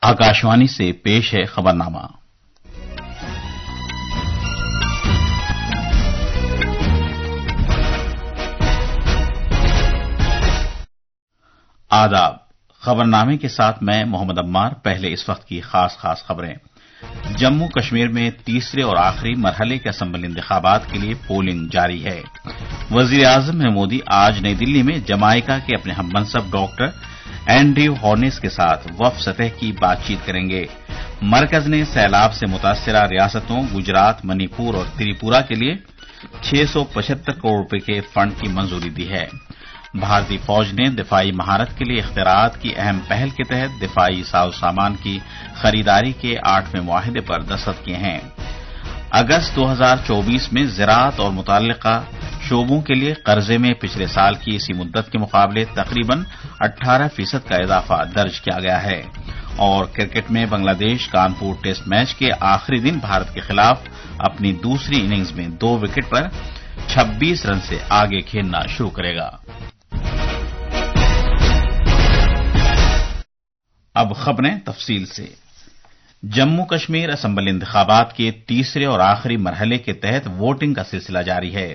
आकाशवाणी से पेश है खबरनामा। आदाब। खबरनामे के साथ मैं मोहम्मद अम्मार। पहले इस वक्त की खास खबरें। जम्मू कश्मीर में तीसरे और आखिरी मरहले के असम्बली इंतखाबात के लिए पोलिंग जारी है। वजीर आजम मोदी आज नई दिल्ली में जमाइका के अपने हममनसब डॉक्टर एंड्रयू हॉर्निस के साथ वफ़द सतह की बातचीत करेंगे। मरकज ने सैलाब से मुतासरा रियासतों गुजरात, मणिपुर और त्रिपुरा के लिए 675 करोड़ रुपए के फंड की मंजूरी दी है। भारतीय फौज ने दिफाई महारत के लिए इख्तियारात की अहम पहल के तहत दिफाई साज सामान की खरीदारी के 8वें मुआहदे पर दस्तखत किए हैं। अगस्त 2024 में ज़राअत और मुतल्लिका शोबों के लिए कर्जे में पिछले साल की इसी मुद्दत के मुकाबले तकरीबन 18% का इजाफा दर्ज किया गया है। और क्रिकेट में बांग्लादेश कानपुर टेस्ट मैच के आखिरी दिन भारत के खिलाफ अपनी दूसरी इनिंग्स में 2 विकेट पर 26 रन से आगे खेलना शुरू करेगा। अब खबरें तफसील से। जम्मू कश्मीर असम्बली इंतखाबात के तीसरे और आखिरी मरहले के तहत वोटिंग का सिलसिला जारी है।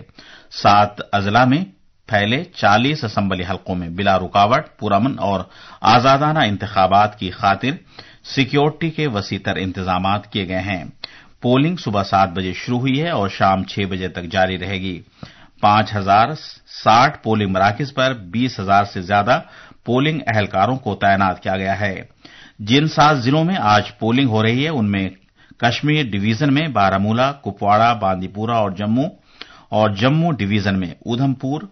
7 अजला में फैले 40 असम्बली हलकों में बिला रुकावट, पुरअमन और आजादाना इंतखाबात की खातिर सिक्योरिटी के वसीतर इंतजामात किए गए हैं। पोलिंग सुबह 7 बजे शुरू हुई है और शाम 6 बजे तक जारी रहेगी। 5060 पोलिंग मराकिज पर 20,000 से ज्यादा पोलिंग अहलकारों को तैनात किया गया है। जिन 7 जिलों में आज पोलिंग हो रही है उनमें कश्मीर डिवीजन में बारामूला, कुपवाड़ा, बांदीपुरा और जम्मू डिवीजन में उधमपुर,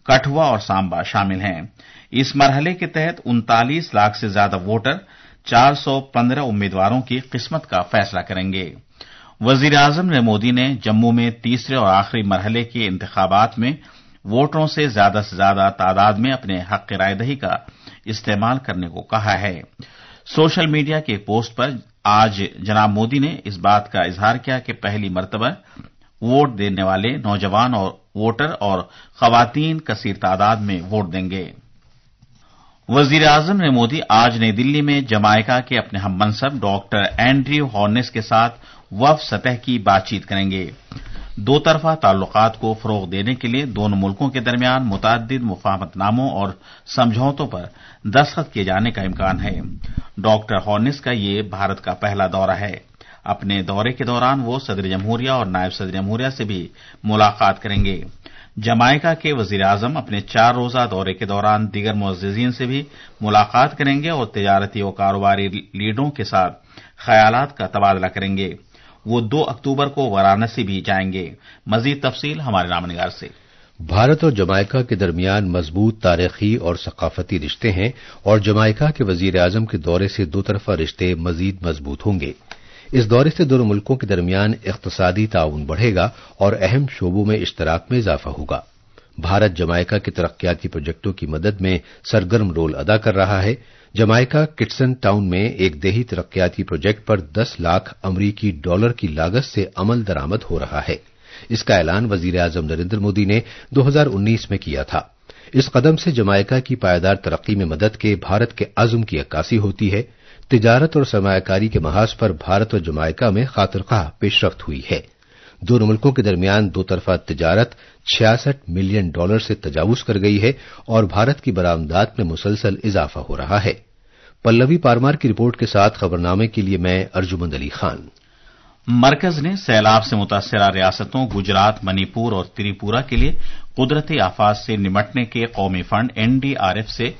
कठुआ और सांबा शामिल हैं। इस मरहले के तहत 39 लाख से ज्यादा वोटर 415 उम्मीदवारों की किस्मत का फैसला करेंगे। वजीर आजम मोदी ने जम्मू में तीसरे और आखिरी मरहले के इंतखाबात में वोटरों से ज्यादा तादाद में अपने हक रायदही का इस्तेमाल करने को कहा है। सोशल मीडिया के एक पोस्ट पर आज जनाब मोदी ने इस बात का इजहार किया कि पहली मर्तबा वोट देने वाले नौजवान और वोटर और खवातीन कसीर तादाद में वोट देंगे। वजीर आजम मोदी आज नई दिल्ली में जमाइका के अपने हममनसब डॉक्टर एंड्रयू हॉर्निस के साथ वफ़द सतह की बातचीत करेंगे। दो तरफा ताल्लुकात को फरोग देने के लिए दोनों मुल्कों के दरमियान मुतअद्दिद मुफाहमतनामों और समझौतों पर दस्तखत किए जाने का इम्कान है। डॉक्टर हॉर्निस का ये भारत का पहला दौरा है। अपने दौरे के दौरान वो सदर जमहूरिया और नायब सदर जमहूरिया से भी मुलाकात करेंगे। जमाइका के वजीर आजम अपने 4 रोजा दौरे के दौरान दीगर मुअज़्ज़िज़ीन से भी मुलाकात करेंगे और तिजारती और कारोबारी लीडरों के साथ ख्यालात का तबादला करेंगे। वो 2 अक्टूबर को वाराणसी भी जाएंगे। मजीद तफसील हमारे रामनिगार से। भारत और जमाइका के दरमियान मजबूत तारीखी और सकाफती रिश्ते हैं और जमाइका के वजीर आजम के दौरे से दो तरफा रिश्ते मजीद मजबूत होंगे। इस दौरे से दोनों मुल्कों के दरमियान इख्तिसादी ताउन बढ़ेगा और अहम शोबों में इश्तराक में इजाफा होगा। भारत जमाइका के तरक्याती प्रोजेक्टों की मदद में सरगर्म रोल अदा कर रहा है। जमाइका किटसन टाउन में एक देही तरक्याती प्रोजेक्ट पर 10 लाख अमरीकी डॉलर की लागत से अमल दरामद हो रहा है। इसका ऐलान वजीर आजम नरेंद्र मोदी ने 2019 में किया था। इस कदम से जमाइका की पायदार तरक्की में मदद के भारत के अज़्म की अक्कासी होती है। तिजारत और सरमायाकारी के महाज पर भारत और जमाइका में खातिरख्वाह पेशरफ्त हुई है। दोनों मुल्कों के दरमियान दो तरफा तिजारत $66 मिलियन से तजावुज कर गई है और भारत की बरामदात में मुसलसल इजाफा हो रहा है। पल्लवी पारमार की रिपोर्ट के साथ खबरनामे के लिए मैं अर्जुमंद अली खान। मरकज ने सैलाब से मुतासरा रियासतों गुजरात, मणिपुर और त्रिपुरा के लिए कुदरती आफात से निमटने के कौमी फंड NDRF से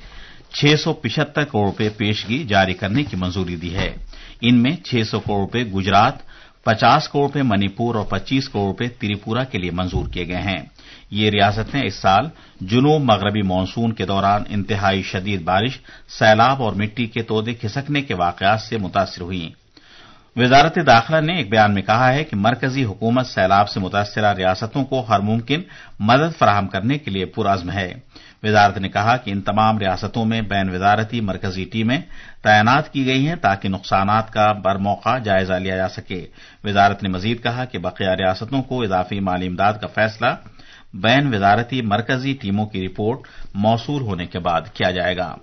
675 करोड़ रुपए पेशगी जारी करने की मंजूरी दी है। इनमें 600 करोड़ रुपए गुजरात, 50 करोड़ रुपए मणिपुर और 25 करोड़ रुपए त्रिपुरा के लिए मंजूर किए गए हैं। ये रियासतें इस साल जुनूब मगरबी मानसून के दौरान इंतहाई शदीद बारिश, सैलाब और मिट्टी के तोदे खिसकने के वाकयात से मुतासिर हुई। वजारत दाखिला ने एक बयान में कहा है कि मरकजी हुकूमत सैलाब से मुतासरा रियासतों को हर मुमकिन मदद फराहम करने के लिए पुरअज़्म है। वजारत ने कहा कि इन तमाम रियासतों में बैन वजारती मरकजी टीमें तैनात की गई हैं ताकि नुकसानात का बरमौका जायजा लिया जा सके। वजारत ने मजीद कहा कि बकिया रियासतों को इजाफी माली इमदाद का फैसला बैन वजारती मरकजी टीमों की रिपोर्ट मौसूल होने के बाद किया जाएगा।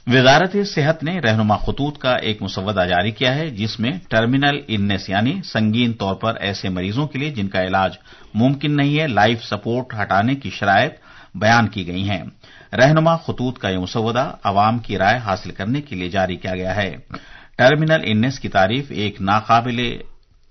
वजारत सेहत ने रहनुमा खतूत का एक मुसव्वदा जारी किया है जिसमें टर्मिनल इलनेस यानी संगीन तौर पर ऐसे मरीजों के लिए जिनका इलाज मुमकिन नहीं है लाइफ सपोर्ट हटाने की शराइत बयान की गई हैं। रहनुमा खतूत का यह मुसव्वदा अवाम की राय हासिल करने के लिए जारी किया गया है। टर्मिनल इलनेस की तारीफ एक नाकाबिले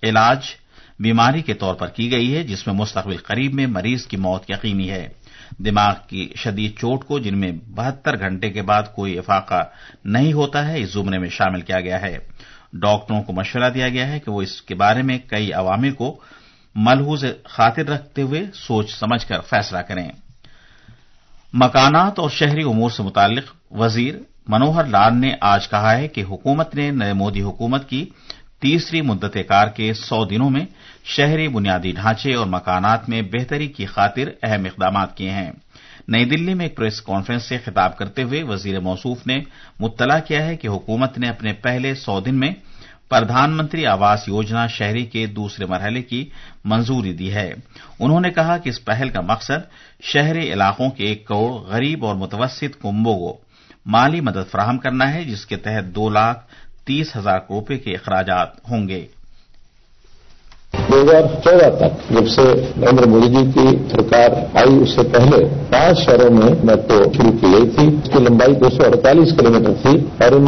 इलाज बीमारी के तौर पर की गई है जिसमें मुस्तकबिल करीब में मरीज की मौत यकीनी है। दिमाग की शदीद चोट को जिनमें 72 घंटे के बाद कोई इफाका नहीं होता है इस जुमरे में शामिल किया गया है। डॉक्टरों को मशवरा दिया गया है कि वो इसके बारे में कई अवामिल को मलहूज खातिर रखते हुए सोच समझकर फैसला करें। मकानात और शहरी उमूर से मुताल्लिक वजीर मनोहर लाल ने आज कहा है कि हुकूमत ने नए मोदी हुकूमत की तीसरी मुद्दत-ए-कार के 100 दिनों में शहरी बुनियादी ढांचे और मकानात में बेहतरी की खातिर अहम इकदाम किए हैं। नई दिल्ली में एक प्रेस कॉन्फ्रेंस से खिताब करते हुए वजीर मौसूफ ने मुत्तला किया है कि हुकूमत ने अपने पहले 100 दिन में प्रधानमंत्री आवास योजना शहरी के दूसरे मरहले की मंजूरी दी है। उन्होंने कहा कि इस पहल का मकसद शहरी इलाकों के 1 करोड़ गरीब और मुतवस्सित कुंबों को माली मदद फराहम करना है जिसके तहत 2,30,000 करोड़ रुपए के अखराजात होंगे। 2014 तक जब से नरेंद्र मोदी जी की सरकार आई उससे पहले 5 शहरों में मेट्रो शुरू की गई थी। इसकी लंबाई 248 किलोमीटर थी और इन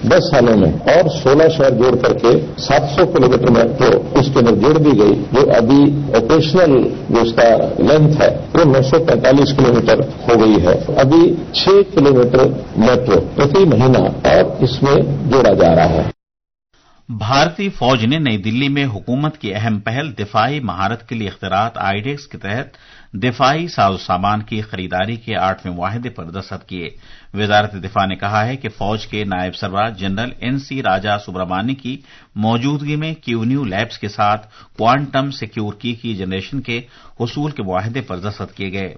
10 सालों में और 16 शहर जोड़ करके 700 किलोमीटर मेट्रो उसके अंदर जोड़ दी गई, जो अभी ऑपरेशनल जो उसका लेंथ है वो 945 किलोमीटर हो गई है। अभी 6 किलोमीटर मेट्रो प्रति महीना और इसमें जोड़ा जा रहा है। भारतीय फौज ने नई दिल्ली में हुकूमत की अहम पहल दिफाई महारत के लिए इख्तिरात आईडेक्स के तहत दिफाई साजो सामान की खरीदारी के 8वें मुआहदे पर दस्तखत किए। वजारत दिफा ने कहा है कि फौज के नायब सरबराह जनरल एनसी राजा सुब्रमण्यम की मौजूदगी में क्यून्यू लैब्स के साथ क्वांटम सिक्योर की जनरेशन के हुसूल के मुआहदे पर दस्तखत किए गए।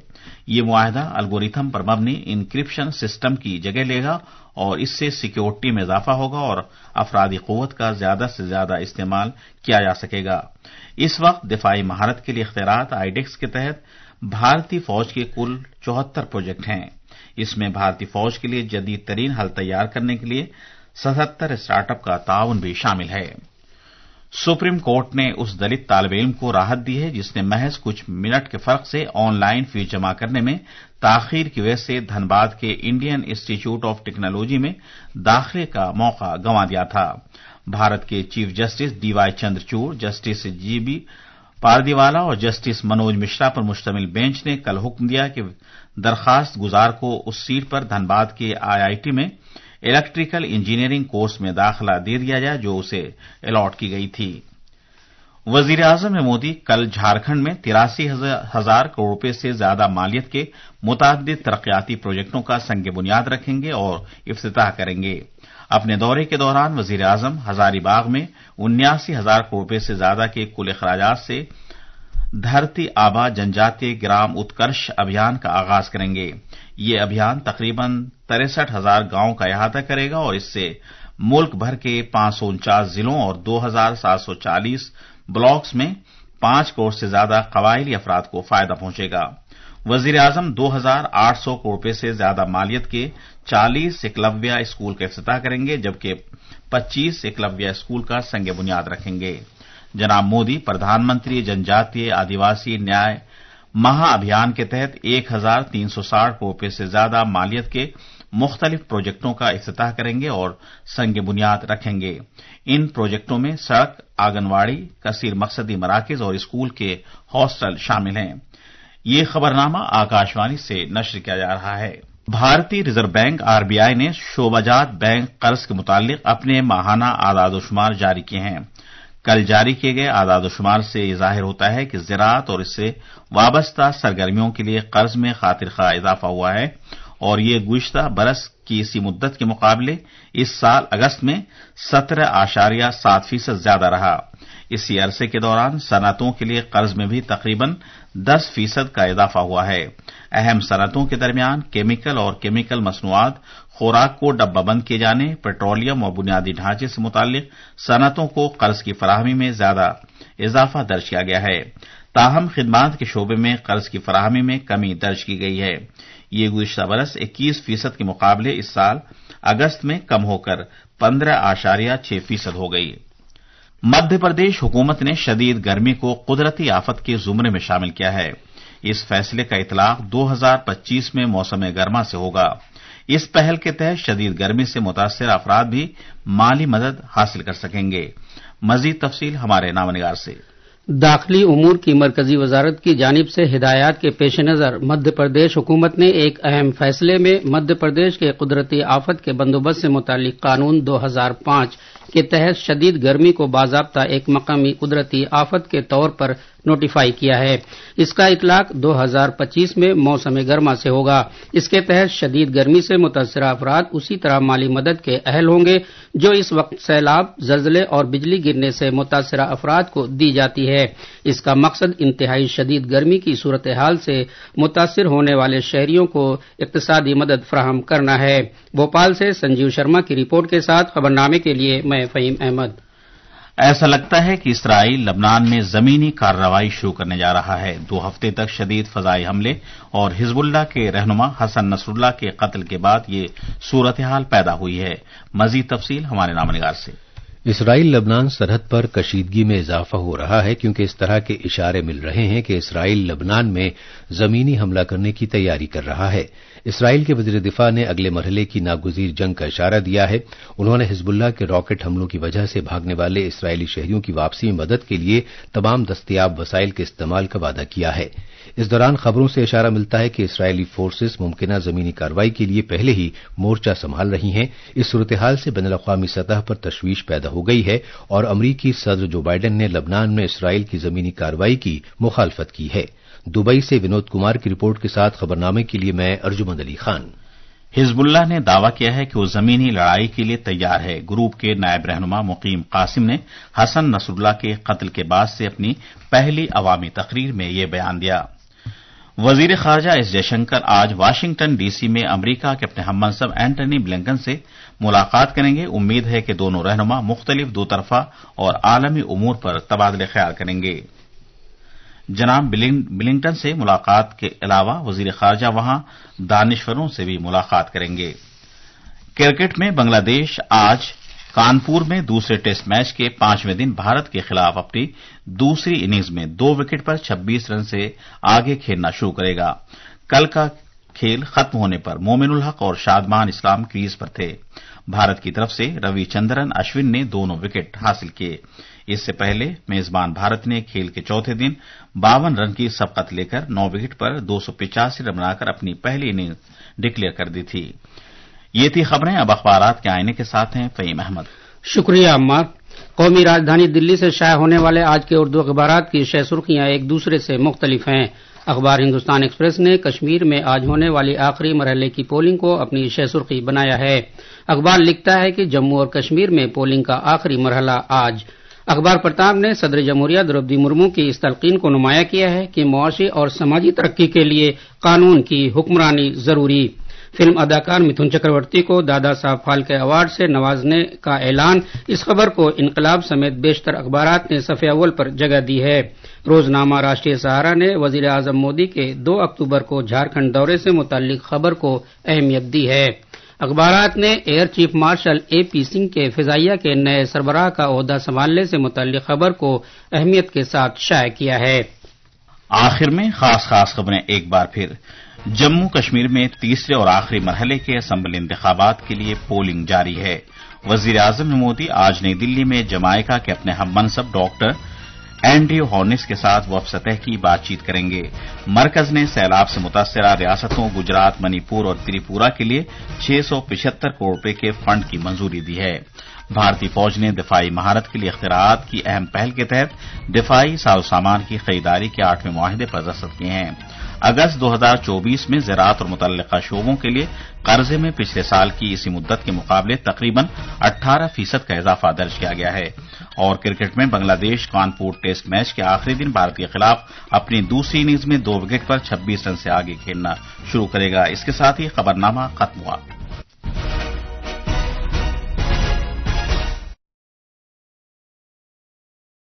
ये मुआहदा एल्गोरिथम पर मबनी इंक्रिप्शन सिस्टम की जगह लेगा और इससे सिक्योरिटी में इजाफा होगा और अफरादी कुव्वत का ज्यादा से ज्यादा इस्तेमाल किया जा सकेगा। इस वक्त दिफाई महारत के लिए इख्तियारात आईडेक्स के तहत भारतीय फौज के कुल 74 प्रोजेक्ट हैं। इसमें भारतीय फौज के लिए जदीद तरीन हल तैयार करने के लिए 77 स्टार्टअप का ताउन भी शामिल है। सुप्रीम कोर्ट ने उस दलित तालिब इल्म को राहत दी है जिसने महज कुछ मिनट के फर्क से ऑनलाइन फीस जमा करने में ताखीर की वजह से धनबाद के इंडियन इंस्टीट्यूट ऑफ टेक्नोलॉजी में दाखिले का मौका गंवा दिया था। भारत के chief justice D Y Chandrachud, justice J B Pardiwala और जस्टिस मनोज मिश्रा पर मुश्तमिल बेंच ने कल हुक्म दिया कि दरखास्त गुजार को उस सीट पर धनबाद के आईआईटी में इलेक्ट्रिकल इंजीनियरिंग कोर्स में दाखिला दे दिया जाए जो उसे अलॉट की गई थी। वजीर आजम मोदी कल झारखंड में 83,000 करोड़ रुपए से ज्यादा मालियत के मुताद्दिद तरक्याती प्रोजेक्टों का संग बुनियाद रखेंगे और इफ्तिताह करेंगे। अपने दौरे के दौरान वजीर आजम हजारीबाग में 79,000 करोड़ रुपए से ज्यादा के कुल अखराजात से धरती आबा जनजातीय ग्राम उत्कर्ष अभियान का आगाज करेंगे। ये अभियान तकरीबन 63,000 गांवों का अहाता करेगा और इससे मुल्क भर के 549 जिलों और 2,740 ब्लॉक्स में 5 करोड़ से ज्यादा कबायली अफराद को फायदा पहुंचेगा। वजीर आजम 2,800 करोड़ रुपए से ज्यादा मालियत के 40 एकलव्य स्कूल का इफ्तिताह करेंगे जबकि 25 एकलव्य स्कूल का संग बुनियाद रखेंगे। जनाब मोदी प्रधानमंत्री जनजातीय आदिवासी न्याय महाअभियान के तहत 1,360 करोड़ रुपए से ज्यादा मालियत के मुख्तलिफ प्रोजेक्टों का इफ्तिताह करेंगे और संग बुनियाद रखेंगे। इन प्रोजेक्टों में सड़क, आंगनवाड़ी, कसीर मकसदी मराकिज और स्कूल के हॉस्टल शामिल हैं। ये खबरनामा आकाशवाणी से नश्र किया जा रहा है। भारतीय रिजर्व बैंक आरबीआई ने शोबाजात बैंक कर्ज के मुतालिक अपने माहाना आदादोशुमार जारी किए हैं। कल जारी किए गए आदादोशुमार से यह जाहिर होता है कि ज़राअत और इससे वाबस्ता सरगर्मियों के लिए कर्ज में खातिर-खा इजाफा हुआ है और ये गुज़िश्ता बरस की इसी मुद्दत के मुकाबले इस साल अगस्त में 17.7% ज्यादा रहा। इसी अरसे के दौरान सनअतों के लिए कर्ज में भी तकरीबन 10% का इजाफा हुआ है। अहम सनअतों के दरमियान केमिकल और केमिकल मसनूआत, खुराक को डब्बाबंद किए जाने, पेट्रोलियम और बुनियादी ढांचे से मुताल्लिक सनअतों को कर्ज की फराहमी में ज्यादा इजाफा दर्ज किया गया है। ताहम खिदमात के शोबे में कर्ज की फराहमी में कमी दर्ज की गई है। ये गुज़िश्ता बरस 21% के मुकाबले इस साल अगस्त में कम होकर 15.6% हो गई। मध्य प्रदेश हुकूमत ने शदीद गर्मी को कुदरती आफत के जुमरे में शामिल किया है। इस फैसले का इतलाक 2025 में मौसम गर्मा से होगा। इस पहल के तहत शदीद गर्मी से मुतासिर अफराद भी माली मदद हासिल कर सकेंगे। मजीद तफसील हमारे नामनिगार से। दाखिली उमूर की मरकजी वजारत की जानिब से हिदायत के पेश नज़र मध्य प्रदेश हुकूमत ने एक अहम फैसले में मध्य प्रदेश के कुदरती आफत के बंदोबस्त से मुतालिक कानून 2005 के तहत शदीद गर्मी को बाज़ाब्ता एक मकामी कुदरती आफत के तौर पर नोटिफाई किया है। इसका इतलाक 2025 में मौसम गर्मा से होगा। इसके तहत शदीद गर्मी से मुतासरा अफराद उसी तरह माली मदद के अहल होंगे जो इस वक्त सैलाब, जल्जले और बिजली गिरने से मुतासरा अफराद को दी जाती है। इसका मकसद इंतहाई शदीद गर्मी की सूरत हाल से मुतासिर होने वाले शहरियों को इक्तिसादी मदद फराहम करना है। भोपाल से संजीव शर्मा की रिपोर्ट के साथ खबरनामे के लिए मैं फहीम अहमद। ऐसा लगता है कि इसराइल लबनान में जमीनी कार्रवाई शुरू करने जा रहा है। 2 हफ्ते तक शदीद फजाई हमले और हिजबुल्लाह के रहनुमा हसन नसरुल्लाह के कत्ल के बाद ये सूरत हाल पैदा हुई है। मजीद तफसील हमारे नामनिगार से। इसराइल लबनान सरहद पर कशीदगी में इजाफा हो रहा है क्योंकि इस तरह के इशारे मिल रहे हैं कि इसराइल लबनान में जमीनी हमला करने की तैयारी कर रहा है। इसराइल के वजीर दिफा ने अगले मरहले की नागुज़ीर जंग का इशारा दिया है। उन्होंने हिजबुल्लाह के रॉकेट हमलों की वजह से भागने वाले इसराइली शहरियों की वापसी में मदद के लिए तमाम दस्तयाब वसाइल के इस्तेमाल का वादा किया है। इस दौरान खबरों से इशारा मिलता है कि इसराइली फोर्सेस मुमकिना जमीनी कार्रवाई के लिए पहले ही मोर्चा संभाल रही हैं। इस सूरत हाल से बैनुल अक़वामी सतह पर तशवीश पैदा हो गई है और अमरीकी सदर जो बाइडेन ने लबनान में इसराइल की जमीनी कार्रवाई की मुखालफत की है। दुबई से विनोद कुमार की रिपोर्ट के साथ खबरनामे के लिए मैं अर्जुमंद अली खान। हिजबुल्लाह ने दावा किया है कि वो जमीनी लड़ाई के लिए तैयार है। ग्रुप के नायब रहनुमा मुकीम कासिम ने हसन नसरुल्लाह के कत्ल के बाद से अपनी पहली अवामी तकरीर में ये बयान दिया। वजीर खारजा एस जयशंकर आज वाशिंगटन डीसी में अमरीका के अपने हममनसब एंटनी ब्लिंकन से मुलाकात करेंगे। उम्मीद है कि दोनों रहनुमा मुख्तलिफ दोतरफा और आलमी उमूर पर तबादले ख्याल करेंगे। जनाब ब्लिंकन से मुलाकात के अलावा वजीर खारजा वहां दानिशवरों से भी मुलाकात करेंगे। क्रिकेट में बांग्लादेश आज कानपुर में दूसरे टेस्ट मैच के 5वें दिन भारत के खिलाफ अपनी दूसरी इनिंग्स में 2 विकेट पर 26 रन से आगे खेलना शुरू करेगा। कल का खेल खत्म होने पर मोमिनुल हक और शादमान इस्लाम क्रीज पर थे। भारत की तरफ से रविचंद्रन अश्विन ने दोनों विकेट हासिल किए। इससे पहले मेजबान भारत ने खेल के चौथे दिन 52 रन की सबकत लेकर 9 विकेट पर 285 रन बनाकर अपनी पहली इनिंग्स डिक्लेयर कर दी थी। ये थी खबरें। अब अखबारात के आईने के साथ हैं फहीम अहमद। शुक्रिया अम्मार। कौमी राजधानी दिल्ली से शाया होने वाले आज के उर्दू अखबारात की शह सुर्खियां एक दूसरे से मुख्तलिफ हैं। अखबार हिंदुस्तान एक्सप्रेस ने कश्मीर में आज होने वाली आखिरी मरहले की पोलिंग को अपनी शह सुर्खी बनाया है। अखबार लिखता है कि जम्मू और कश्मीर में पोलिंग का आखिरी मरहला आज। अखबार प्रताप ने सदर जमहूरिया द्रौपदी मुर्मू की इस तलकीन को नुमाया किया है कि मुआशी और समाजी तरक्की के लिए कानून की हुक्मरानी जरूरी। फिल्म अदाकार मिथुन चक्रवर्ती को दादा साहब फाल्के अवार्ड से नवाजने का ऐलान। इस खबर को इनकलाब समेत बेशतर अखबारात ने सफ़े अव्वल पर जगह दी है। रोजनामा राष्ट्रीय सहारा ने वजीर आजम मोदी के 2 अक्टूबर को झारखंड दौरे से मुताल्लिक खबर को अहमियत दी है। अखबारात ने air chief marshal AP Singh के फिजाइया के नए सरबराह का ओहदा संभालने से मुताल्लिक खबर को अहमियत के साथ शाया किया है। आखिर में खास खबरें एक बार फिर। जम्मू कश्मीर में तीसरे और आखिरी मरहले के असम्बली इंतखाबात के लिए पोलिंग जारी है। वजीर आजम मोदी आज नई दिल्ली में जमाइका के अपने हममनसब डॉक्टर एंड्रयू हॉर्निस के साथ वफ़द सतह की बातचीत करेंगे। मरकज ने सैलाब से मुतासरा रियासतों गुजरात, मणिपुर और त्रिपुरा के लिए 675 करोड़ रुपए के फंड की मंजूरी दी है। भारतीय फौज ने दिफाई महारत के लिए इख्तिराआत की अहम पहल के तहत दिफाई साजो सामान की खरीदारी के 8वें मुआहिदे पर दस्तखत किए हैं। अगस्त 2024 में ज़राअत और मुतल्लिका शोबों के लिए कर्जे में पिछले साल की इसी मुद्दत के मुकाबले तकरीबन 18% का इजाफा दर्ज किया गया है। और क्रिकेट में बांग्लादेश कानपुर टेस्ट मैच के आखिरी दिन भारत के खिलाफ अपनी दूसरी इनिंग्स में 2 विकेट पर 26 रन से आगे खेलना शुरू करेगा। इसके साथ ही खबरनामा खत्म हुआ।